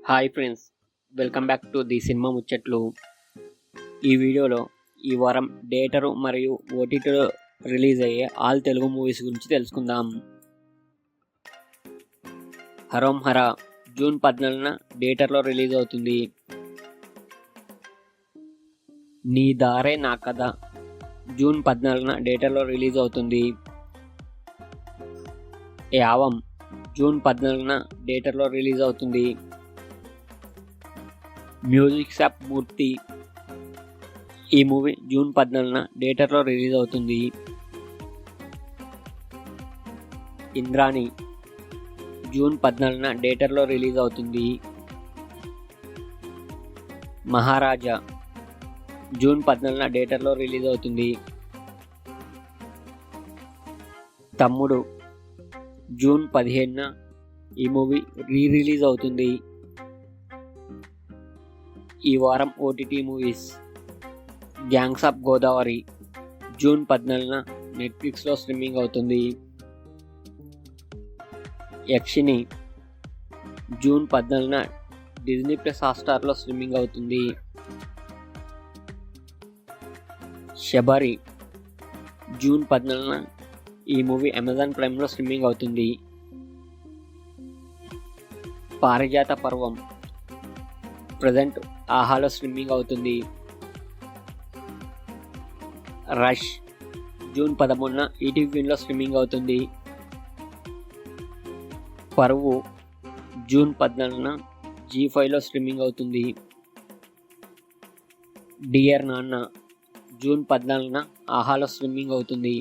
Hi friends, welcome back to the cinema ముచ్చట్లు. ఈ వీడియోలో ఈ వారం థియేటరు మరియు ఓటీటీలో రిలీజ్ అయ్యే ఆల్ తెలుగు మూవీస్ గురించి తెలుసుకుందాం. హరోం హరా జూన్ 14న థియేటర్లో రిలీజ్ అవుతుంది. నీ దారే నా కథ జూన్ 14న థియేటర్లో రిలీజ్ అవుతుంది. యావం జూన్ 14న థియేటర్లో రిలీజ్ అవుతుంది. మ్యూజిక్ షాప్ మూర్తి ఈ మూవీ జూన్ 14న థియేటర్లో రిలీజ్ అవుతుంది. ఇంద్రాణి జూన్ 14న థియేటర్లో రిలీజ్ అవుతుంది. మహారాజా జూన్ 14న థియేటర్లో రిలీజ్ అవుతుంది. తమ్ముడు జూన్ 15న ఈ మూవీ రిలీజ్ అవుతుంది. ఈ వారం OTT movies gangs of Godavari June 14న నెట్ఫ్లిక్స్లో స్ట్రీమింగ్ అవుతుంది. యక్షిని జూన్ 14న డిజ్నీ ప్లస్ హాట్స్టార్లో స్ట్రీమింగ్ అవుతుంది. శబరి జూన్ 14న ఈ మూవీ అమెజాన్ ప్రైమ్లో స్ట్రీమింగ్ అవుతుంది. పారిజాత పర్వం ప్రజెంట్ ఆహాలో స్ట్రీమింగ్ అవుతుంది. రష్ జూన్ 13న ఈటీవీలో స్ట్రీమింగ్ అవుతుంది. పరువు జూన్ 14న జీ5లో స్ట్రీమింగ్ అవుతుంది. డియర్ నాన్న జూన్ 14న ఆహాలో స్ట్రీమింగ్ అవుతుంది.